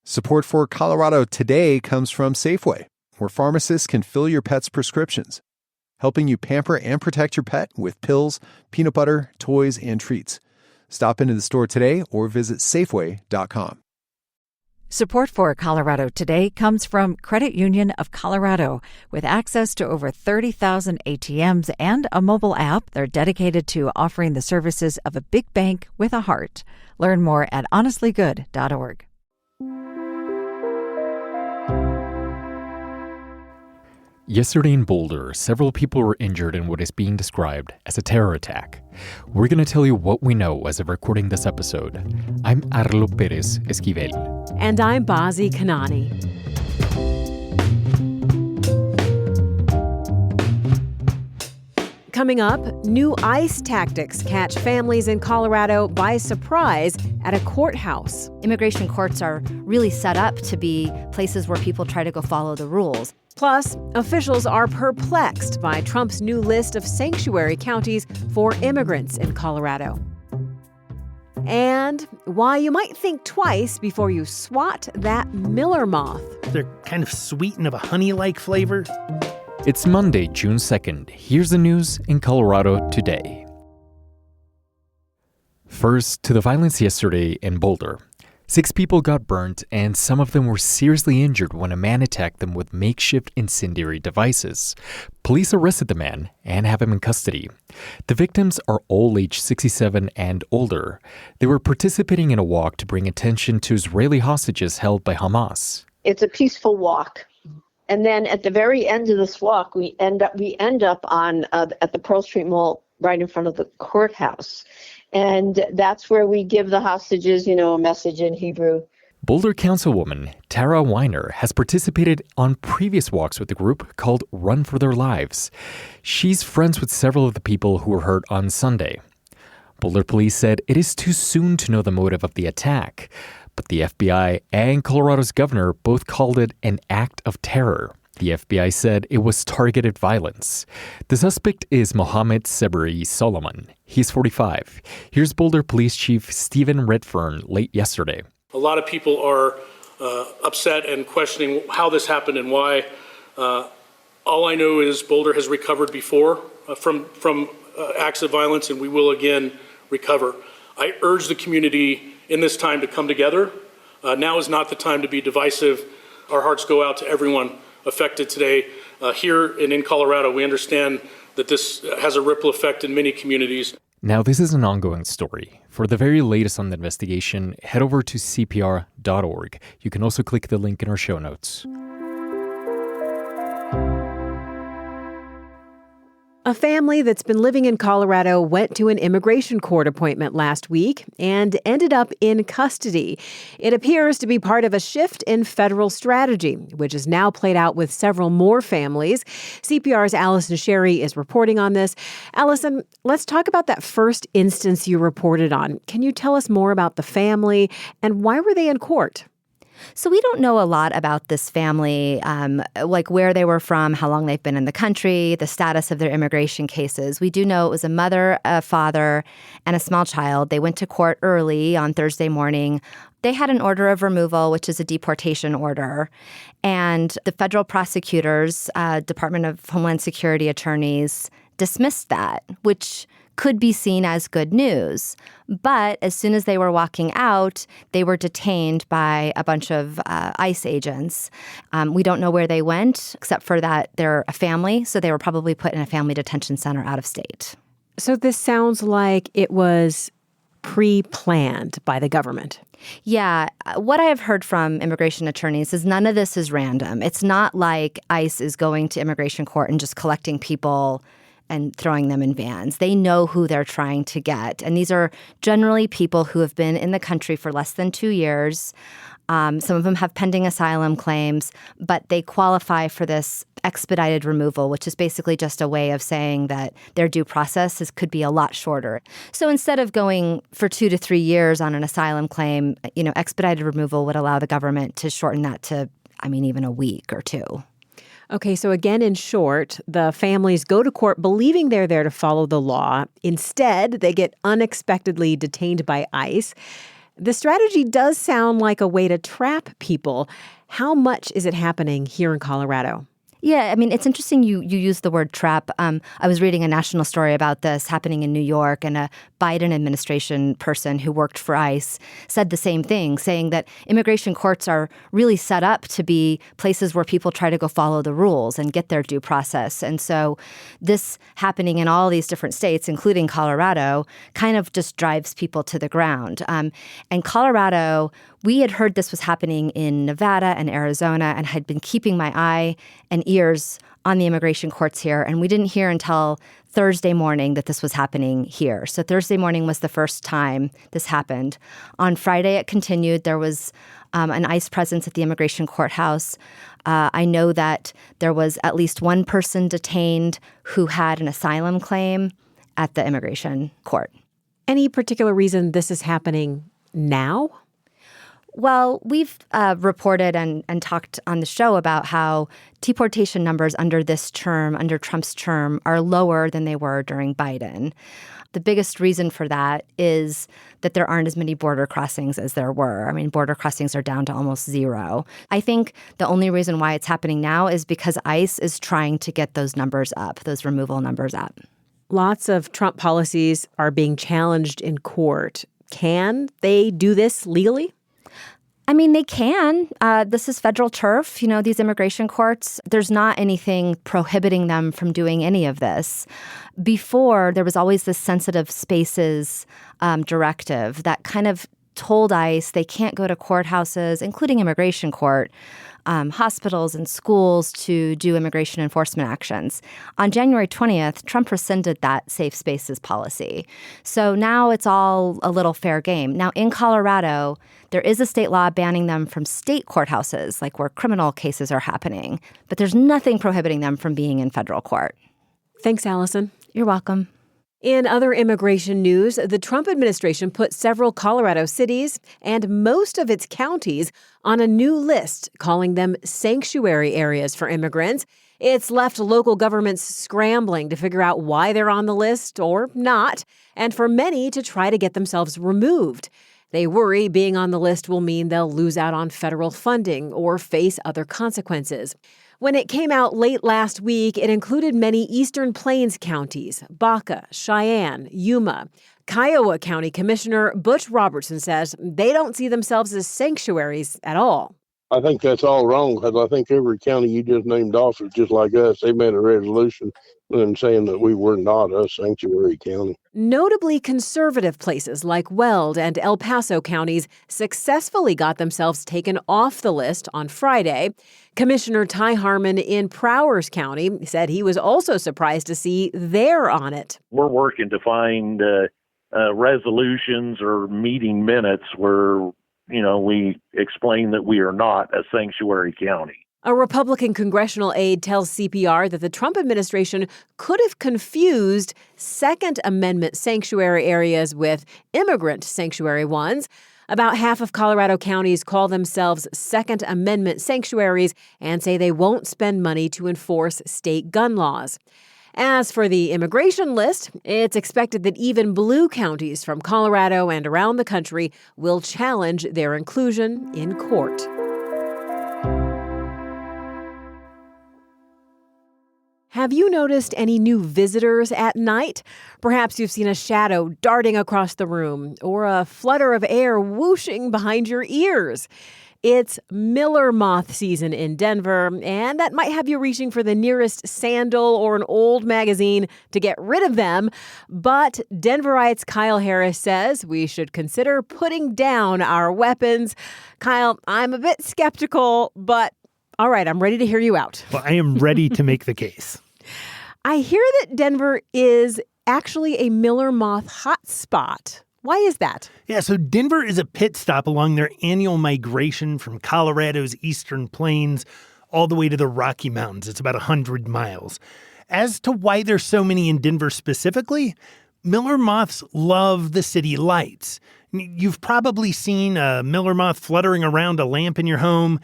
Support for Colorado Today comes from Safeway, where pharmacists can fill your pet's prescriptions, helping you pamper and protect your pet with pills, peanut butter, toys, and treats. Stop into the store today or visit Safeway.com. Support for Colorado Today comes from Credit Union of Colorado. With access to over 30,000 ATMs and a mobile app, they're dedicated to offering the services of a big bank with a heart. Learn more at honestlygood.org. Yesterday in Boulder, several people were injured in what is being described as a terror attack. We're going to tell you what we know as of recording this episode. I'm Arlo Perez Esquivel. And I'm Bazi Kanani. Coming up, new ICE tactics catch families in Colorado by surprise at a courthouse. Immigration courts are really set up to be places where people try to go follow the rules. Plus, officials are perplexed by Trump's new list of sanctuary counties for immigrants in Colorado. And why you might think twice before you swat that Miller moth. They're kind of sweet and of a honey-like flavor. It's Monday, June 2nd. Here's the news in Colorado today. First, to the violence yesterday in Boulder. 6 people got burnt, and some of them were seriously injured when a man attacked them with makeshift incendiary devices. Police arrested the man and have him in custody. The victims are all aged 67 and older. They were participating in a walk to bring attention to Israeli hostages held by Hamas. It's a peaceful walk. And then at the very end of this walk, we end up on at the Pearl Street Mall right in front of the courthouse. And that's where we give the hostages, a message in Hebrew. Boulder Councilwoman Tara Weiner has participated on previous walks with the group called Run for Their Lives. She's friends with several of the people who were hurt on Sunday. Boulder police said it is too soon to know the motive of the attack, but the FBI and Colorado's governor both called it an act of terror. The FBI said it was targeted violence. The suspect is Mohammed Seberi Solomon. He's 45. Here's Boulder Police Chief Stephen Redfern late yesterday. A lot of people are upset and questioning how this happened and why. All I know is Boulder has recovered before from acts of violence, and we will again recover. I urge the community in this time to come together. Now is not the time to be divisive. Our hearts go out to everyone affected today. Here and in Colorado, we understand that this has a ripple effect in many communities. Now, this is an ongoing story. For the very latest on the investigation, head over to cpr.org. You can also click the link in our show notes. A family that's been living in Colorado went to an immigration court appointment last week and ended up in custody. It appears to be part of a shift in federal strategy, which is now played out with several more families. CPR's Allison Sherry is reporting on this. Allison, let's talk about that first instance you reported on. Can you tell us more about the family and why were they in court? So we don't know a lot about this family, like where they were from, how long they've been in the country, the status of their immigration cases. We do know it was a mother, a father, and a small child. They went to court early on Thursday morning. They had an order of removal, which is a deportation order. And the federal prosecutors, Department of Homeland Security attorneys, dismissed that, which could be seen as good news. But as soon as they were walking out, they were detained by a bunch of ICE agents. We don't know where they went, except for that they're a family, so they were probably put in a family detention center out of state. So this sounds like it was pre-planned by the government. Yeah. What I have heard from immigration attorneys is none of this is random. It's not like ICE is going to immigration court and just collecting people and throwing them in vans. They know who they're trying to get. And these are generally people who have been in the country for less than 2 years. Some of them have pending asylum claims, but they qualify for this expedited removal, which is basically just a way of saying that their due process could be a lot shorter. So instead of going for 2 to 3 years on an asylum claim, expedited removal would allow the government to shorten that to, even a week or 2. Okay, so again, in short, the families go to court believing they're there to follow the law. Instead, they get unexpectedly detained by ICE. The strategy does sound like a way to trap people. How much is it happening here in Colorado? Yeah, I mean, it's interesting you use the word trap. I was reading a national story about this happening in New York, and a Biden administration person who worked for ICE said the same thing, saying that immigration courts are really set up to be places where people try to go follow the rules and get their due process. And so this happening in all these different states, including Colorado, kind of just drives people to the ground. And Colorado, we had heard this was happening in Nevada and Arizona and had been keeping my eye and ears on the immigration courts here. And we didn't hear until Thursday morning that this was happening here. So Thursday morning was the first time this happened. On Friday, it continued. There was an ICE presence at the immigration courthouse. I know that there was at least one person detained who had an asylum claim at the immigration court. Any particular reason this is happening now? Well, we've reported and talked on the show about how deportation numbers under this term, under Trump's term, are lower than they were during Biden. The biggest reason for that is that there aren't as many border crossings as there were. I mean, border crossings are down to almost zero. I think the only reason why it's happening now is because ICE is trying to get those numbers up, those removal numbers up. Lots of Trump policies are being challenged in court. Can they do this legally? I mean, they can. This is federal turf. You know, these immigration courts, there's not anything prohibiting them from doing any of this. Before, there was always this sensitive spaces directive that kind of told ICE they can't go to courthouses, including immigration court, hospitals and schools to do immigration enforcement actions. On January 20th, Trump rescinded that safe spaces policy. So now it's all a little fair game. Now, in Colorado, there is a state law banning them from state courthouses, like where criminal cases are happening. But there's nothing prohibiting them from being in federal court. Thanks, Allison. You're welcome. In other immigration news, the Trump administration put several Colorado cities and most of its counties on a new list, calling them sanctuary areas for immigrants. It's left local governments scrambling to figure out why they're on the list or not, and for many to try to get themselves removed. They worry being on the list will mean they'll lose out on federal funding or face other consequences. When it came out late last week, it included many Eastern Plains counties, Baca, Cheyenne, Yuma. Kiowa County Commissioner Butch Robertson says they don't see themselves as sanctuaries at all. I think that's all wrong because I think every county you just named off is just like us. They made a resolution and saying that we were not a sanctuary county. Notably conservative places like Weld and El Paso counties successfully got themselves taken off the list on Friday. Commissioner Ty Harmon in Prowers County said he was also surprised to see they're on it. We're working to find resolutions or meeting minutes where we explain that we are not a sanctuary county. A Republican congressional aide tells CPR that the Trump administration could have confused Second Amendment sanctuary areas with immigrant sanctuary ones. About half of Colorado counties call themselves Second Amendment sanctuaries and say they won't spend money to enforce state gun laws. As for the immigration list, it's expected that even blue counties from Colorado and around the country will challenge their inclusion in court. Have you noticed any new visitors at night? Perhaps you've seen a shadow darting across the room or a flutter of air whooshing behind your ears. It's Miller moth season in Denver, and that might have you reaching for the nearest sandal or an old magazine to get rid of them. But Denverite's Kyle Harris says we should consider putting down our weapons. Kyle, I'm a bit skeptical, but all right, I'm ready to hear you out. Well, I am ready to make the case. I hear that Denver is actually a Miller moth hotspot. Why is that? Yeah, so Denver is a pit stop along their annual migration from Colorado's Eastern Plains all the way to the Rocky Mountains. It's about 100 miles. As to why there's so many in Denver specifically, Miller moths love the city lights. You've probably seen a Miller moth fluttering around a lamp in your home.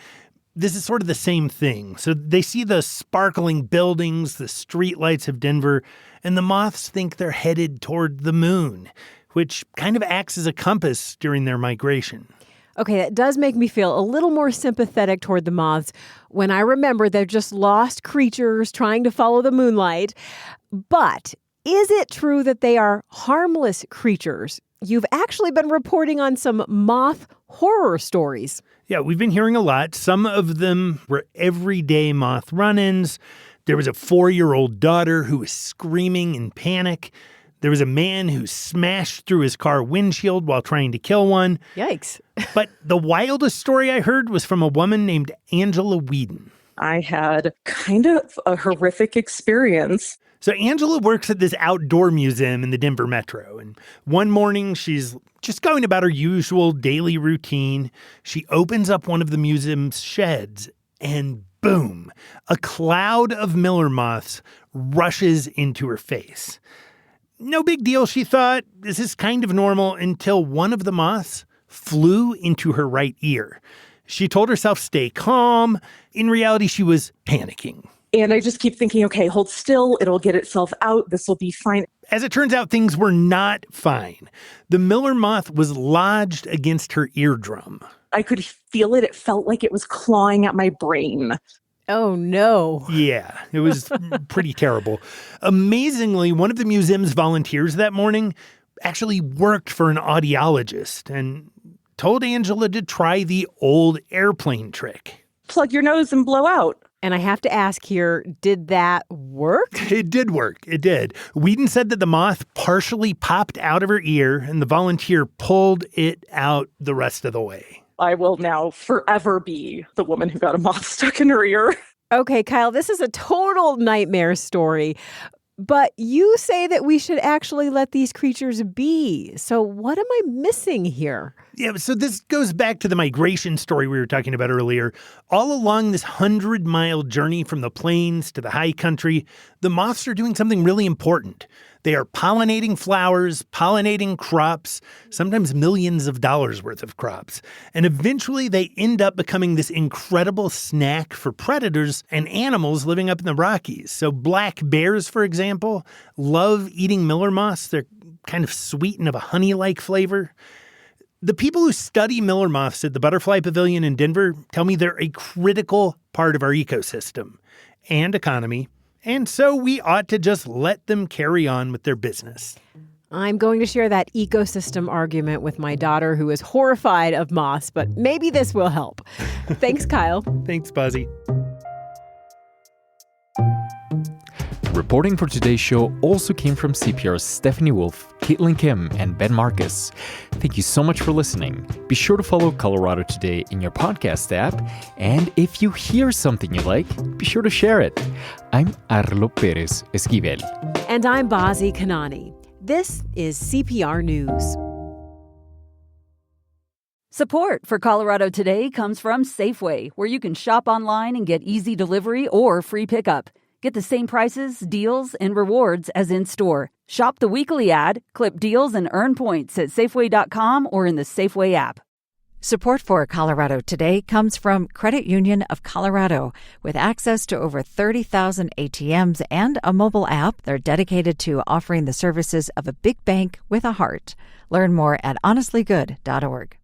This is sort of the same thing. So they see the sparkling buildings, the street lights of Denver, and the moths think they're headed toward the moon. which kind of acts as a compass during their migration. Okay, that does make me feel a little more sympathetic toward the moths when I remember they're just lost creatures trying to follow the moonlight. But is it true that they are harmless creatures? You've actually been reporting on some moth horror stories. Yeah, we've been hearing a lot. Some of them were everyday moth run-ins. There was a 4-year-old daughter who was screaming in panic. There was a man who smashed through his car windshield while trying to kill one. Yikes. But the wildest story I heard was from a woman named Angela Whedon. I had kind of a horrific experience. So Angela works at this outdoor museum in the Denver metro. And one morning, she's just going about her usual daily routine. She opens up one of the museum's sheds and boom, a cloud of miller moths rushes into her face. No big deal, she thought. This is kind of normal until one of the moths flew into her right ear. She told herself, stay calm. In reality, she was panicking. And I just keep thinking, okay, hold still. It'll get itself out. This will be fine. As it turns out, things were not fine. The miller moth was lodged against her eardrum. I could feel it. It felt like it was clawing at my brain. Oh, no. Yeah, it was pretty terrible. Amazingly, one of the museum's volunteers that morning actually worked for an audiologist and told Angela to try the old airplane trick. Plug your nose and blow out. And I have to ask here, did that work? It did work. It did. Whedon said that the moth partially popped out of her ear and the volunteer pulled it out the rest of the way. I will now forever be the woman who got a moth stuck in her ear. Okay, Kyle, this is a total nightmare story. But you say that we should actually let these creatures be. So what am I missing here? Yeah, so this goes back to the migration story we were talking about earlier. All along this 100-mile journey from the plains to the high country, the moths are doing something really important. They are pollinating flowers, pollinating crops, sometimes millions of dollars worth of crops. And eventually they end up becoming this incredible snack for predators and animals living up in the Rockies. So black bears, for example, love eating miller moths. They're kind of sweet and of a honey-like flavor. The people who study miller moths at the Butterfly Pavilion in Denver tell me they're a critical part of our ecosystem and economy. And so we ought to just let them carry on with their business. I'm going to share that ecosystem argument with my daughter, who is horrified of moths, but maybe this will help. Thanks, Kyle. Thanks, Buzzy. Reporting for today's show also came from CPR's Stephanie Wolf, Caitlin Kim, and Ben Marcus. Thank you so much for listening. Be sure to follow Colorado Today in your podcast app. And if you hear something you like, be sure to share it. I'm Arlo Perez Esquivel. And I'm Bazi Kanani. This is CPR News. Support for Colorado Today comes from Safeway, where you can shop online and get easy delivery or free pickup. Get the same prices, deals, and rewards as in-store. Shop the weekly ad, clip deals, and earn points at Safeway.com or in the Safeway app. Support for Colorado Today comes from Credit Union of Colorado. With access to over 30,000 ATMs and a mobile app, they're dedicated to offering the services of a big bank with a heart. Learn more at honestlygood.org.